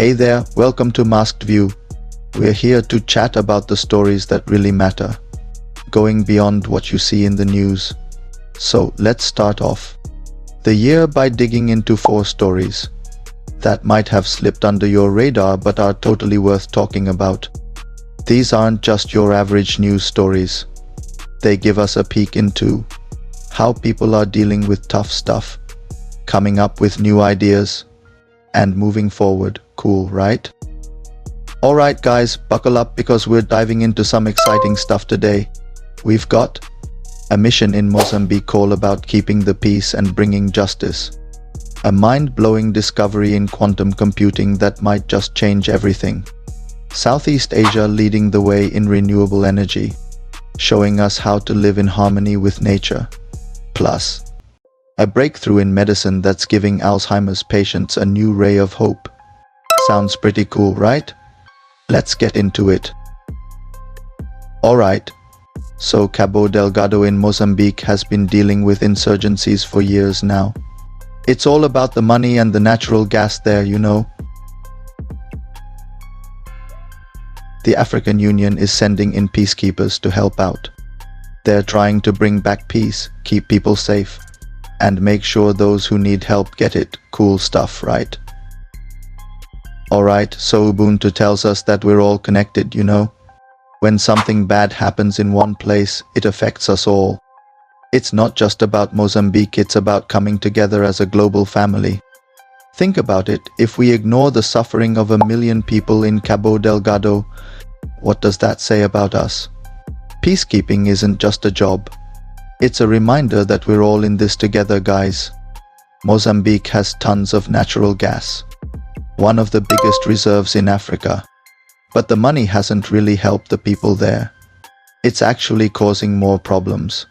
Hey there, welcome to Masked View. We're here to chat about the stories that really matter, going beyond what you see in the news. So let's start off the year by digging into 4 stories that might have slipped under your radar but are totally worth talking about. These aren't just your average news stories. They give us a peek into how people are dealing with tough stuff, coming up with new ideas, and moving forward. Cool, right? Alright guys, buckle up because we're diving into some exciting stuff today. We've got a mission in Mozambique all about keeping the peace and bringing justice. A mind-blowing discovery in quantum computing that might just change everything. Southeast Asia leading the way in renewable energy, showing us how to live in harmony with nature. Plus, a breakthrough in medicine that's giving Alzheimer's patients a new ray of hope. Sounds pretty cool, right? Let's get into it. Alright, so Cabo Delgado in Mozambique has been dealing with insurgencies for years now. It's all about the money and the natural gas there, you know. The African Union is sending in peacekeepers to help out. They're trying to bring back peace, keep people safe, and make sure those who need help get it. Cool stuff, right? Alright, so Ubuntu tells us that we're all connected, you know. When something bad happens in one place, it affects us all. It's not just about Mozambique, it's about coming together as a global family. Think about it, if we ignore the suffering of 1 million people in Cabo Delgado, what does that say about us? Peacekeeping isn't just a job. It's a reminder that we're all in this together, guys. Mozambique has tons of natural gas, one of the biggest reserves in Africa. But the money hasn't really helped the people there. It's actually causing more problems.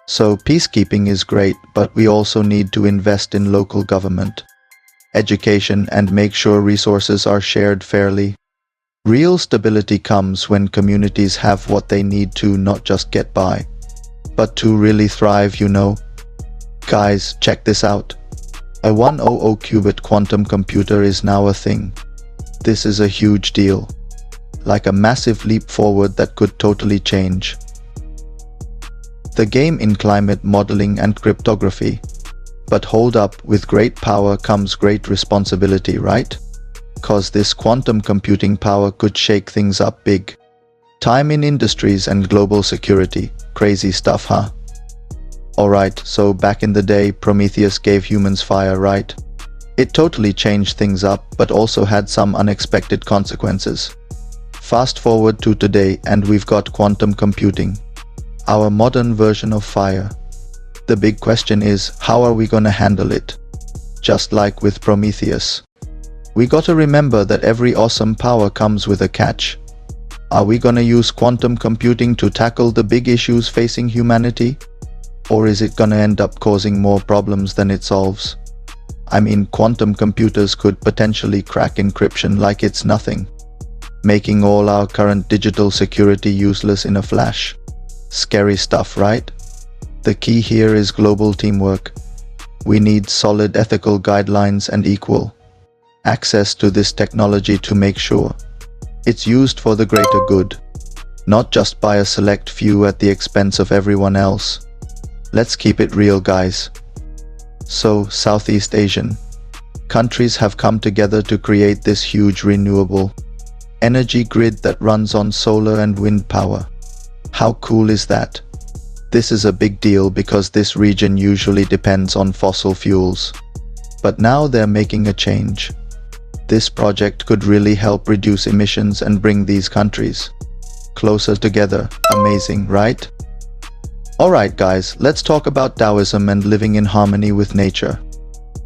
So peacekeeping is great, but we also need to invest in local government, education, and make sure resources are shared fairly. Real stability comes when communities have what they need to not just get by, but to really thrive, you know. Guys, check this out. A 100 qubit quantum computer is now a thing. This is a huge deal. Like a massive leap forward that could totally change the game in climate modeling and cryptography. But hold up, with great power comes great responsibility, right? Cause this quantum computing power could shake things up big. Time in industries and global security. Crazy stuff, huh? Alright, so back in the day, Prometheus gave humans fire, right? It totally changed things up, but also had some unexpected consequences. Fast forward to today and we've got quantum computing, our modern version of fire. The big question is, how are we gonna handle it? Just like with Prometheus. We gotta remember that every awesome power comes with a catch. Are we gonna use quantum computing to tackle the big issues facing humanity? Or is it gonna end up causing more problems than it solves? I mean, quantum computers could potentially crack encryption like it's nothing, making all our current digital security useless in a flash. Scary stuff, right? The key here is global teamwork. We need solid ethical guidelines and equal access to this technology to make sure it's used for the greater good, not just by a select few at the expense of everyone else. Let's keep it real, guys. So, Southeast Asian countries have come together to create this huge renewable energy grid that runs on solar and wind power. How cool is that? This is a big deal because this region usually depends on fossil fuels. But now they're making a change. This project could really help reduce emissions and bring these countries closer together. Amazing, right? Alright guys, let's talk about Taoism and living in harmony with nature.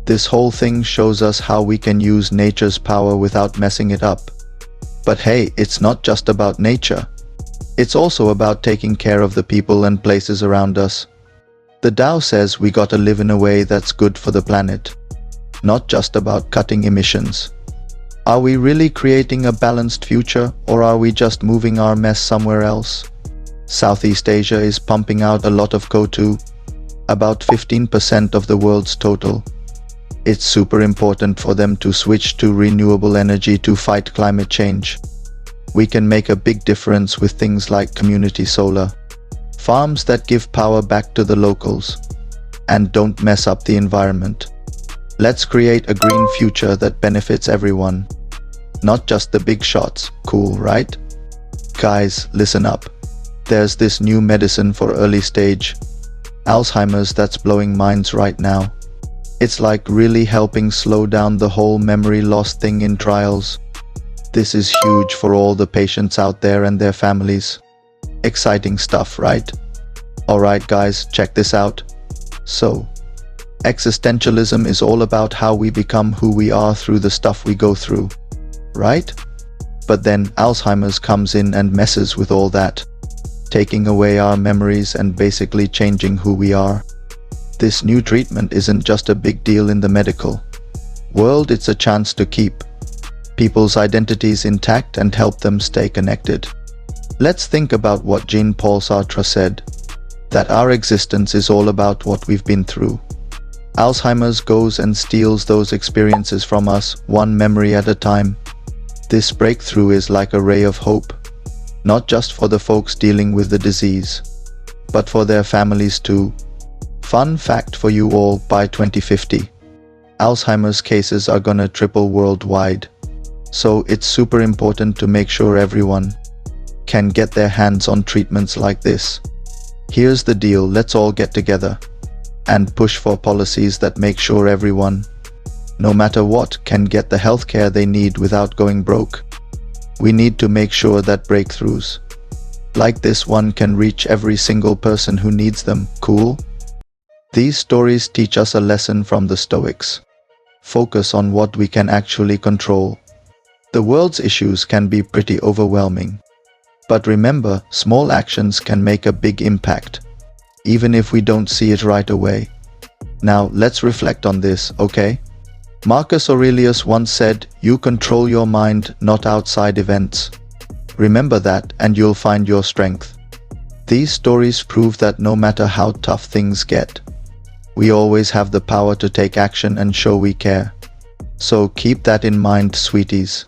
This whole thing shows us how we can use nature's power without messing it up. But hey, it's not just about nature. It's also about taking care of the people and places around us. The Tao says we gotta live in a way that's good for the planet, not just about cutting emissions. Are we really creating a balanced future, or are we just moving our mess somewhere else? Southeast Asia is pumping out a lot of CO2, about 15% of the world's total. It's super important for them to switch to renewable energy to fight climate change. We can make a big difference with things like community solar, farms that give power back to the locals, and don't mess up the environment. Let's create a green future that benefits everyone, not just the big shots. Cool, right? Guys, listen up. There's this new medicine for early stage Alzheimer's that's blowing minds right now. It's like really helping slow down the whole memory loss thing in trials. This is huge for all the patients out there and their families. Exciting stuff, right? Alright guys, check this out. So, existentialism is all about how we become who we are through the stuff we go through, right? But then Alzheimer's comes in and messes with all that, taking away our memories and basically changing who we are. This new treatment isn't just a big deal in the medical world, it's a chance to keep people's identities intact and help them stay connected. Let's think about what Jean-Paul Sartre said, that our existence is all about what we've been through. Alzheimer's goes and steals those experiences from us, one memory at a time. This breakthrough is like a ray of hope, not just for the folks dealing with the disease, but for their families too. Fun fact for you all, by 2050, Alzheimer's cases are gonna triple worldwide. So it's super important to make sure everyone can get their hands on treatments like this. Here's the deal, let's all get together and push for policies that make sure everyone, no matter what, can get the healthcare they need without going broke. We need to make sure that breakthroughs like this one can reach every single person who needs them. Cool? These stories teach us a lesson from the Stoics. Focus on what we can actually control. The world's issues can be pretty overwhelming. But remember, small actions can make a big impact, even if we don't see it right away. Now, let's reflect on this, okay? Marcus Aurelius once said, "You control your mind, not outside events." Remember that, and you'll find your strength. These stories prove that no matter how tough things get, we always have the power to take action and show we care. So keep that in mind, sweeties.